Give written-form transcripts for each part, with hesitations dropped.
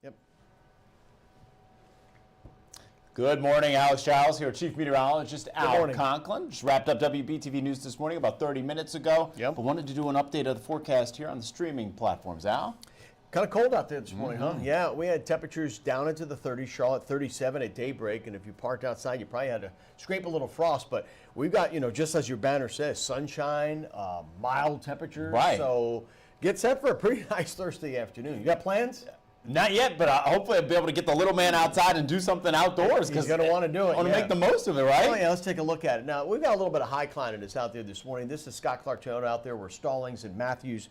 Yep. Good morning, Alex Giles here, Chief Meteorologist Al morning. Conklin. Just wrapped up WBTV News this morning about 30 minutes ago. Yep. But wanted to do an update of the forecast here on the streaming platforms. Al? Kind of cold out there this morning, huh? Yeah, we had temperatures down into the 30s, Charlotte 37 at daybreak, and if you parked outside, you probably had to scrape a little frost, but we've got, just as your banner says, sunshine, mild temperatures. Right. So get set for a pretty nice Thursday afternoon. You got plans? Not yet, but hopefully I'll be able to get the little man outside and do something outdoors. He's going to want to do it. I want to yeah. make the most of it, right? Oh, yeah, let's take a look at it. Now, we've got a little bit of high cloudiness out there this morning. This is Scott Clark Toyota out there where Stallings and Matthews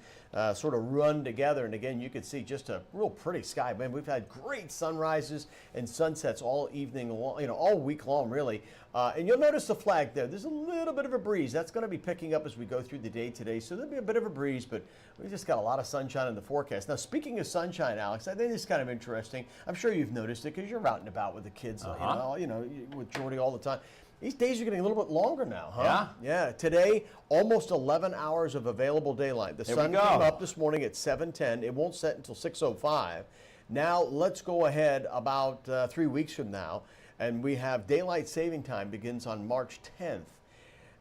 sort of run together. And again, you can see just a real pretty sky. Man, we've had great sunrises and sunsets all evening long, all week long, really. And you'll notice the flag there. There's a little bit of a breeze. That's going to be picking up as we go through the day today. So there'll be a bit of a breeze, but we just got a lot of sunshine in the forecast. Now, speaking of sunshine, Alex, I think this is kind of interesting. I'm sure you've noticed it because you're out and about with the kids, with Jordy all the time. These days are getting a little bit longer now, huh? Yeah. Yeah. Today, almost 11 hours of available daylight. The sun came up this morning at 7:10. It won't set until 6:05. Now, let's go ahead about 3 weeks from now, and we have daylight saving time begins on March 10th.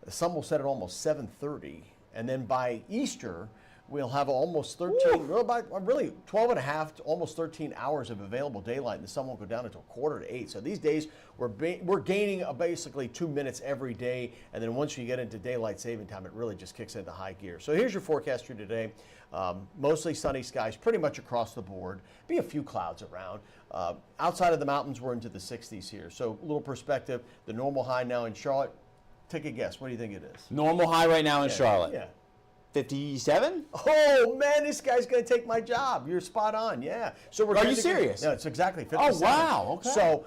The sun will set at almost 7:30, and then by Easter, we'll have almost really 12 and a half to almost 13 hours of available daylight, and the sun won't go down until 7:45. So these days, we're gaining basically 2 minutes every day, and then once you get into daylight saving time, it really just kicks into high gear. So here's your forecast for today. Mostly sunny skies pretty much across the board. Be a few clouds around. Outside of the mountains, we're into the 60s here. So a little perspective, the normal high now in Charlotte, take a guess. What do you think it is? Normal high right now in Charlotte. Yeah. 57? Oh, man, this guy's going to take my job. You're spot on, yeah. So Are you serious? No, it's exactly 57. Oh, wow, okay. So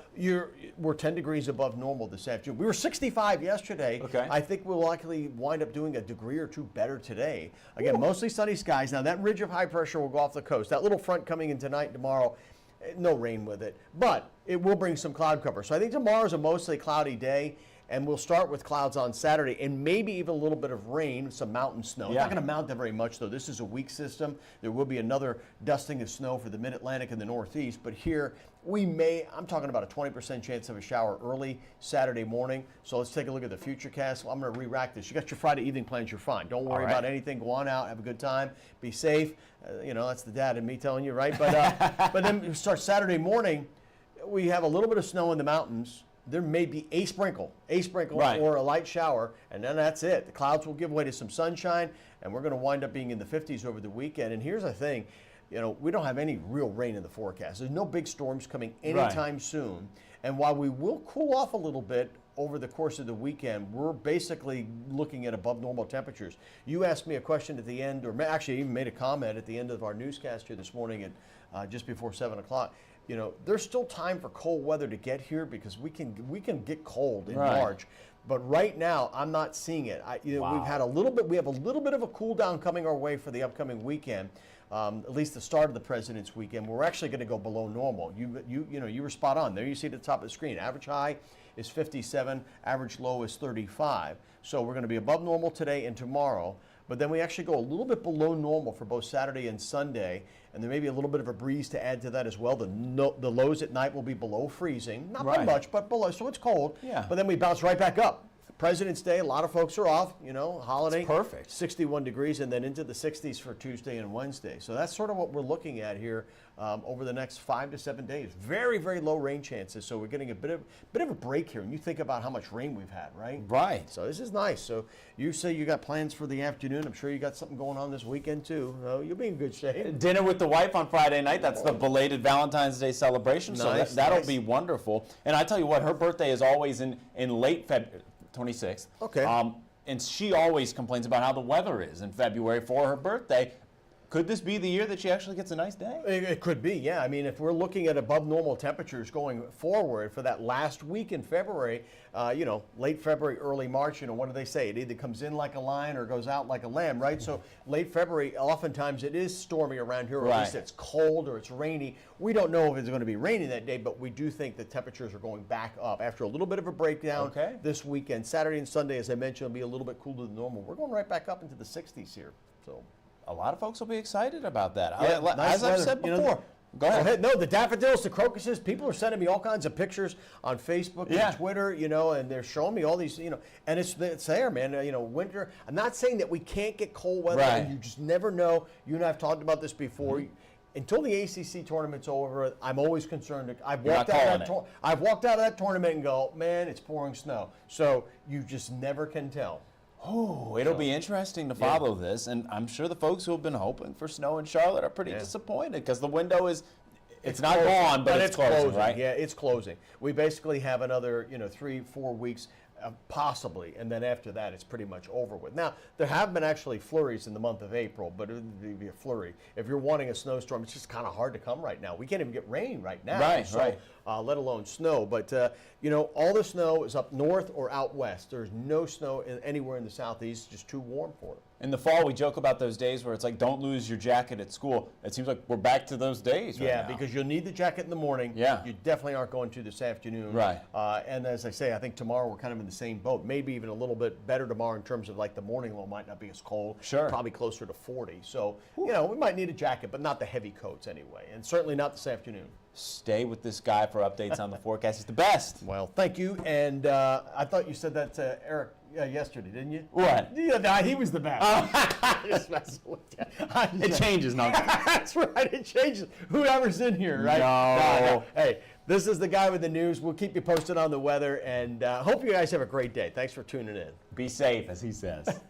we're 10 degrees above normal this afternoon. We were 65 yesterday. Okay. I think we'll likely wind up doing a degree or two better today. Again, mostly sunny skies. Now, that ridge of high pressure will go off the coast. That little front coming in tonight and tomorrow, no rain with it. But it will bring some cloud cover. So I think tomorrow's a mostly cloudy day. And we'll start with clouds on Saturday and maybe even a little bit of rain, some mountain snow. It's not going to mount that very much, though. This is a weak system. There will be another dusting of snow for the mid-Atlantic and the Northeast. But here, I'm talking about a 20% chance of a shower early Saturday morning. So let's take a look at the futurecast. Well, I'm going to re-rack this. You got your Friday evening plans, you're fine. Don't worry about anything. Go on out, have a good time, be safe. That's the dad in me telling you, right? But, but then we start Saturday morning. We have a little bit of snow in the mountains. There may be a sprinkle or a light shower, and then that's it. The clouds will give way to some sunshine, and we're going to wind up being in the 50s over the weekend. And here's the thing, we don't have any real rain in the forecast. There's no big storms coming anytime soon. And while we will cool off a little bit over the course of the weekend, we're basically looking at above normal temperatures. You asked me a question at the end, or actually even made a comment at the end of our newscast here this morning at just before 7 o'clock. There's still time for cold weather to get here because we can get cold in March. But right now, I'm not seeing it. We have a little bit of a cool down coming our way for the upcoming weekend. At least the start of the President's weekend. We're actually going to go below normal. You were spot on. There you see at the top of the screen. Average high is 57. Average low is 35. So we're going to be above normal today and tomorrow. But then we actually go a little bit below normal for both Saturday and Sunday, and there may be a little bit of a breeze to add to that as well. The lows at night will be below freezing, not by much, but below, so it's cold. Yeah. But then we bounce right back up. President's Day, a lot of folks are off, holiday. It's perfect. 61 degrees and then into the 60s for Tuesday and Wednesday. So that's sort of what we're looking at here over the next 5 to 7 days. Very, very low rain chances. So we're getting a bit of a break here. And you think about how much rain we've had, right? Right. So this is nice. So you say you got plans for the afternoon. I'm sure you got something going on this weekend too. You'll be in good shape. Dinner with the wife on Friday night. That's the belated Valentine's Day celebration. Nice, so that'll be wonderful. And I tell you what, her birthday is always in late February. 26th. Okay. And she always complains about how the weather is in February for her birthday. Could this be the year that she actually gets a nice day? It could be, yeah. I mean, if we're looking at above normal temperatures going forward for that last week in February, late February, early March, what do they say? It either comes in like a lion or goes out like a lamb, right? So late February, oftentimes it is stormy around here, or at least it's cold or it's rainy. We don't know if it's going to be raining that day, but we do think the temperatures are going back up. After a little bit of a breakdown this weekend, Saturday and Sunday, as I mentioned, will be a little bit cooler than normal. We're going right back up into the 60s here. So. A lot of folks will be excited about that. Yeah, As I've said before, Go ahead. No, the daffodils, the crocuses, people are sending me all kinds of pictures on Facebook Yeah. and Twitter, and they're showing me all these, and it's there, man. Winter. I'm not saying that we can't get cold weather, Right. and you just never know. You and I have talked about this before. Until the ACC tournament's over, I'm always concerned. I've walked out of that tournament and go, man, it's pouring snow. So you just never can tell. Oh, it'll be interesting to follow this, and I'm sure the folks who have been hoping for snow in Charlotte are pretty disappointed because the window it's not closing, gone, but it's closing, right? Yeah, it's closing. We basically have another 3-4 weeks possibly, and then after that it's pretty much over with. Now, there have been actually flurries in the month of April, but it would be a flurry. If you're wanting a snowstorm, it's just kind of hard to come right now. We can't even get rain right now, Right. Let alone snow. But all the snow is up north or out west. There's no snow anywhere in the southeast. It's just too warm for it. In the fall, we joke about those days where it's like, don't lose your jacket at school. It seems like we're back to those days right now. Because you'll need the jacket in the morning. Yeah. You definitely aren't going to this afternoon. Right. And as I say, I think tomorrow we're kind of in the same boat. Maybe even a little bit better tomorrow in terms of like the morning low might not be as cold. Sure. Probably closer to 40. So, we might need a jacket, but not the heavy coats anyway. And certainly not this afternoon. Stay with this guy for updates on the forecast. He's the best. Well, thank you. And I thought you said that to Eric yesterday, didn't you? What? Yeah, he was the best. I'm just messing with you. It changes now. That's right. It changes. Whoever's in here, right? No. Hey, this is the guy with the news. We'll keep you posted on the weather, and hope you guys have a great day. Thanks for tuning in. Be safe, as he says.